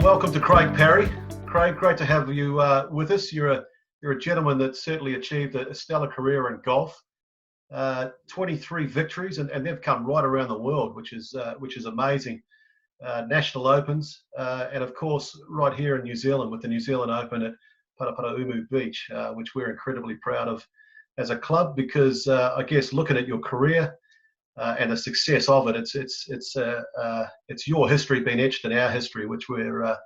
Welcome to Craig Parry. Craig, great to have you with us. You're a gentleman that certainly achieved a stellar career in golf. 23 victories, and they've come right around the world, which is amazing. National Opens, and of course, right here in New Zealand with the New Zealand Open at Parapara Beach, which we're incredibly proud of as a club because I guess looking at your career and the success of it, it's your history being etched in our history, which we're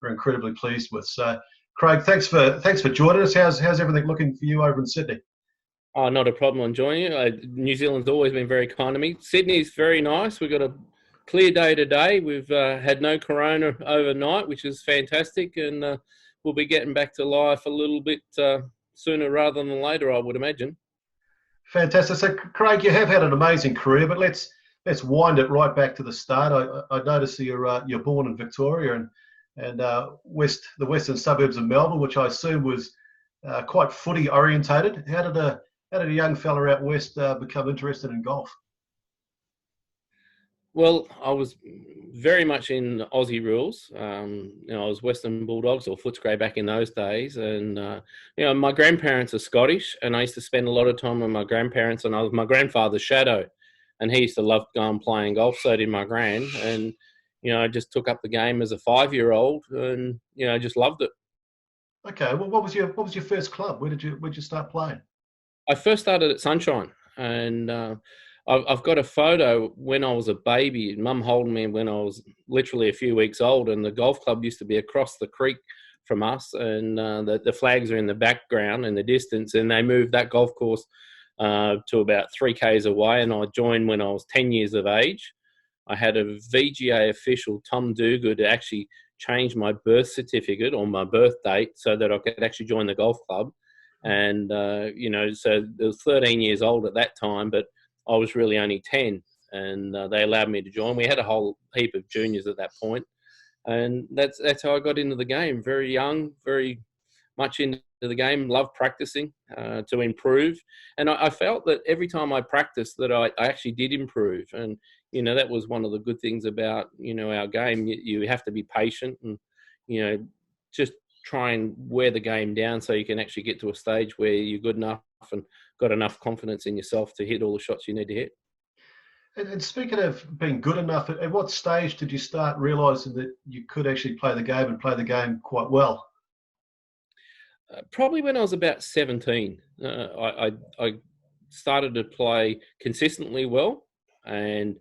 incredibly pleased with. So, Craig, thanks for joining us. How's everything looking for you over in Sydney? Oh, not a problem on joining you. New Zealand's always been very kind to me. Sydney's very nice. We've got a clear day today. We've had no corona overnight, which is fantastic, and we'll be getting back to life a little bit sooner rather than later, I would imagine. Fantastic. So, Craig, you have had an amazing career, but let's wind it right back to the start. I noticed that you're born in Victoria and the western suburbs of Melbourne, which I assume was quite footy orientated. How did a young fella out west become interested in golf? Well, I was very much in Aussie rules. I was Western Bulldogs or Footscray back in those days, and my grandparents are Scottish, and I used to spend a lot of time with my grandparents, and I was my grandfather's shadow, and he used to love going playing golf. So did my gran, and I just took up the game as a 5-year-old, and I just loved it. Okay, well, what was your first club? Where'd you start playing? I first started at Sunshine, and I've got a photo when I was a baby. Mum holding me when I was literally a few weeks old, and the golf club used to be across the creek from us, and the flags are in the background in the distance, and they moved that golf course to about 3 k's away, and I joined when I was 10 years of age. I had a VGA official, Tom Duguid, to actually change my birth certificate on my birth date so that I could actually join the golf club. And, so I was 13 years old at that time, but I was really only 10, and they allowed me to join. We had a whole heap of juniors at that point, and that's how I got into the game. Very young, very much into the game, loved practicing to improve. And I felt that every time I practiced that I actually did improve. And, that was one of the good things about, our game. You have to be patient and, just try and wear the game down so you can actually get to a stage where you're good enough and got enough confidence in yourself to hit all the shots you need to hit. And speaking of being good enough, at what stage did you start realising that you could actually play the game and play the game quite well? Probably when I was about 17. I started to play consistently well, and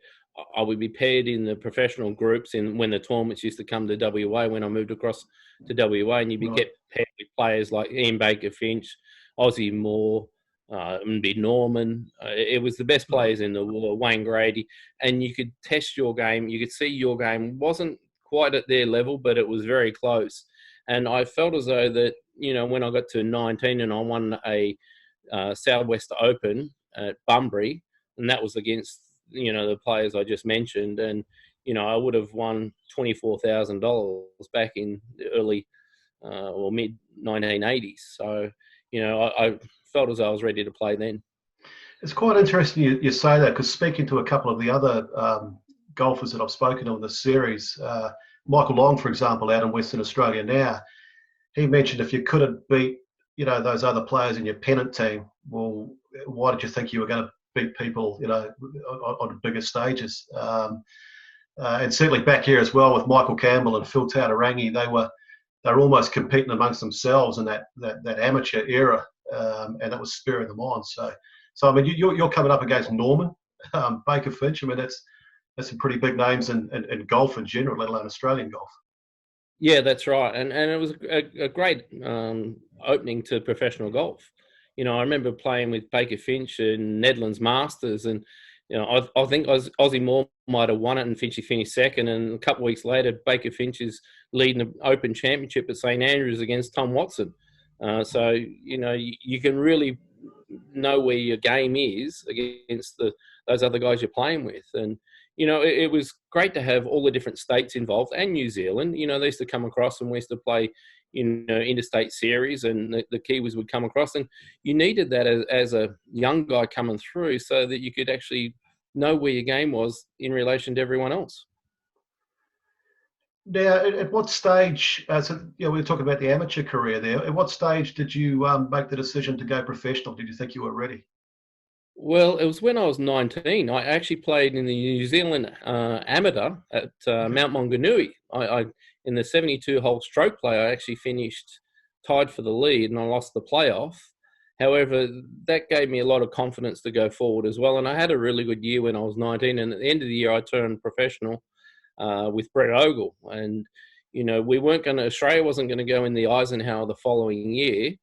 I would be paired in the professional groups when the tournaments used to come to WA when I moved across to WA, and you'd be get paired with players like Ian Baker Finch, Ozzie Moore, and be Norman. It was the best players in the world, Wayne Grady, and you could test your game. You could see your game wasn't quite at their level, but it was very close. And I felt as though that, when I got to 19 and I won a Southwest Open at Bunbury, and that was against, the players I just mentioned, and, I would have won $24,000 back in the early or mid 1980s. So, I felt as though I was ready to play then. It's quite interesting you say that, because speaking to a couple of the other golfers that I've spoken to in this series, Michael Long, for example, out in Western Australia now, he mentioned if you couldn't beat, those other players in your pennant team, well, why did you think you were going to beat people, on bigger stages? And certainly back here as well with Michael Campbell and Phil Tautorangi, they were almost competing amongst themselves in that amateur era, and that was spurring them on. So I mean, you're coming up against Norman, Baker Finch. I mean, that's some pretty big names in golf in general, let alone Australian golf. Yeah, that's right. And it was a great opening to professional golf. I remember playing with Baker Finch in Nedlands Masters, and I think Ozzie Moore might have won it and Finchy finished second, and a couple of weeks later Baker Finch is leading the Open Championship at St Andrews against Tom Watson. So you can really know where your game is against those other guys you're playing with. And it was great to have all the different states involved, and New Zealand. They used to come across, and we used to play interstate series, and the Kiwis would come across, and you needed that as a young guy coming through so that you could actually know where your game was in relation to everyone else. Now, at what stage? So, we were talking about the amateur career there. At what stage did you make the decision to go professional? Did you think you were ready? Well, it was when I was 19. I actually played in the New Zealand amateur at Okay. Mount Maunganui. In the 72-hole stroke play, I actually finished tied for the lead, and I lost the playoff. However, that gave me a lot of confidence to go forward as well. And I had a really good year when I was 19. And at the end of the year, I turned professional with Brett Ogle. And, we weren't going to, Australia wasn't going to go in the Eisenhower the following year.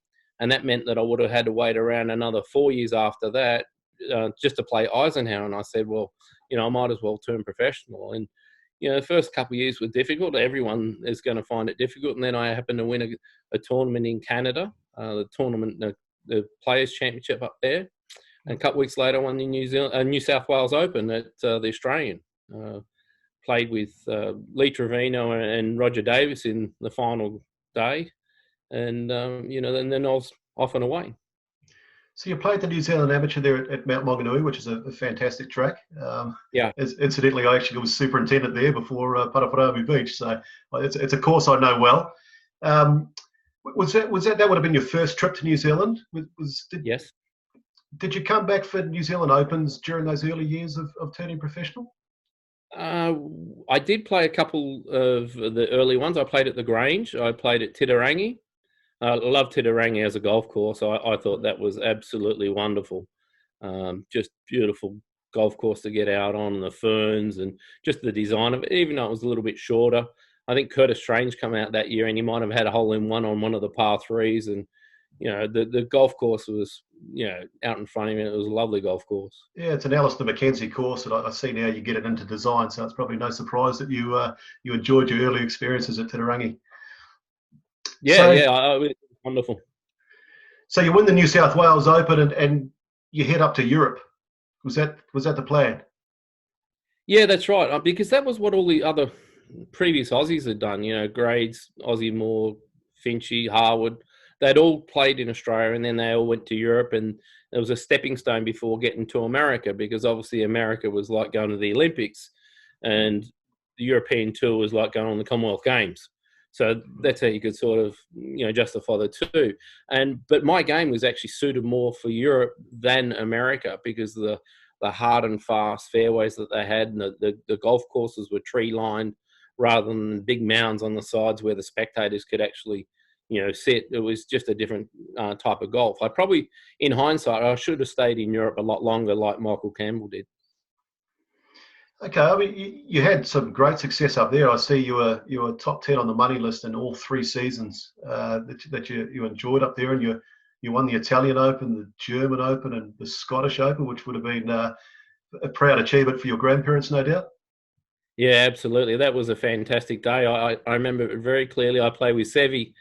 And that meant that I would have had to wait around another 4 years after that just to play Eisenhower. And I said, well, I might as well turn professional. And, the first couple of years were difficult. Everyone is going to find it difficult. And then I happened to win a tournament in Canada, the Players Championship up there. And a couple of weeks later, I won the New South Wales Open at the Australian. Played with Lee Trevino and Roger Davis in the final day. And, then I was off and away. So you played the New Zealand Amateur there at Mount Maunganui, which is a fantastic track. Yeah. Incidentally, I actually was superintendent there before Paraparaumu Beach, so it's a course I know well. Was that would have been your first trip to New Zealand? Yes. Did you come back for New Zealand Opens during those early years of turning professional? I did play a couple of the early ones. I played at the Grange. I played at Titirangi. I love Titirangi as a golf course. I thought that was absolutely wonderful. Just beautiful golf course to get out on, the ferns and just the design of it, even though it was a little bit shorter. I think Curtis Strange come out that year and he might have had a hole-in-one on one of the par threes. And, the golf course was, out in front of me. It was a lovely golf course. Yeah, it's an Alistair McKenzie course, and I see now you get it into design, so it's probably no surprise that you enjoyed your early experiences at Titirangi. Yeah, it was wonderful. So you win the New South Wales Open and you head up to Europe. Was that the plan? Yeah, that's right. Because that was what all the other previous Aussies had done. Grades, Aussie Moore, Finchy, Harwood. They'd all played in Australia and then they all went to Europe, and it was a stepping stone before getting to America, because obviously America was like going to the Olympics and the European tour was like going on the Commonwealth Games. So that's how you could sort of, justify the two. But my game was actually suited more for Europe than America, because the hard and fast fairways that they had, and the golf courses were tree lined rather than big mounds on the sides where the spectators could actually, sit. It was just a different type of golf. I probably, in hindsight, I should have stayed in Europe a lot longer, like Michael Campbell did. Okay, I mean, you had some great success up there. I see you were top 10 on the money list in all 3 seasons that you enjoyed up there, and you won the Italian Open, the German Open, and the Scottish Open, which would have been a proud achievement for your grandparents, no doubt. Yeah, absolutely. That was a fantastic day. I remember it very clearly. I played with Sevi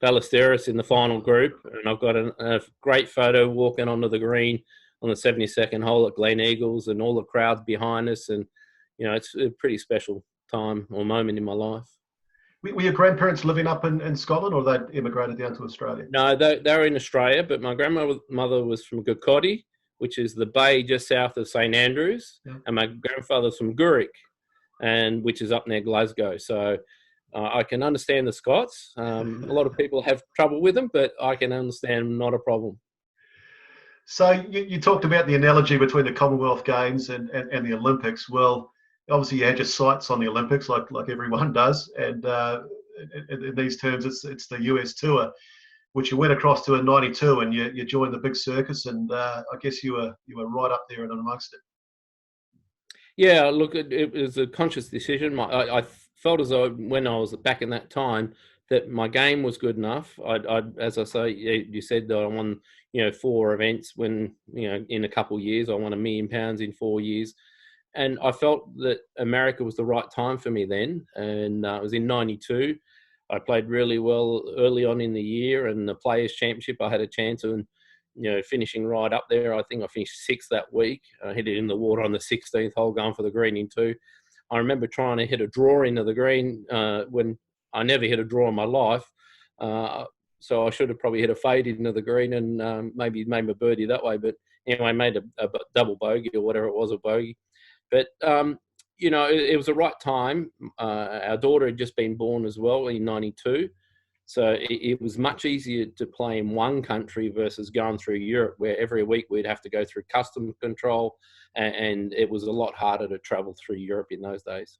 Ballesteros in the final group, and I've got a great photo walking onto the green on the 72nd hole at Glen Eagles, and all the crowds behind us. And, it's a pretty special time or moment in my life. Were your grandparents living up in Scotland, or they immigrated down to Australia? No, they were in Australia, but my grandmother was from Gakoti, which is the bay just south of St Andrews, Yeah. and my grandfather's from Gourock, which is up near Glasgow. So I can understand the Scots. A lot of people have trouble with them, but I can understand, not a problem. So you talked about the analogy between the Commonwealth Games and the Olympics. Well, obviously you had your sights on the Olympics, like everyone does, and in these terms, it's the US Tour, which you went across to in '92, and you joined the big circus, and I guess you were right up there and amongst it. Yeah, look, it was a conscious decision. I felt as though when I was back in that time that my game was good enough. As I say, you said that I won, 4 events when, in a couple of years. I won £1 million in 4 years. And I felt that America was the right time for me then. And it was in '92. I played really well early on in the year, and the Players Championship, I had a chance of, finishing right up there. I think I finished 6th that week. I hit it in the water on the 16th hole, going for the green in 2. I remember trying to hit a draw into the green when I never hit a draw in my life. So I should have probably hit a fade into the green and maybe made my birdie that way. But anyway, I made a double bogey or whatever it was, a bogey. But you know, it was the right time. Our daughter had just been born as well in '92. So it was much easier to play in one country versus going through Europe, where every week we'd have to go through customs control, and it was a lot harder to travel through Europe in those days.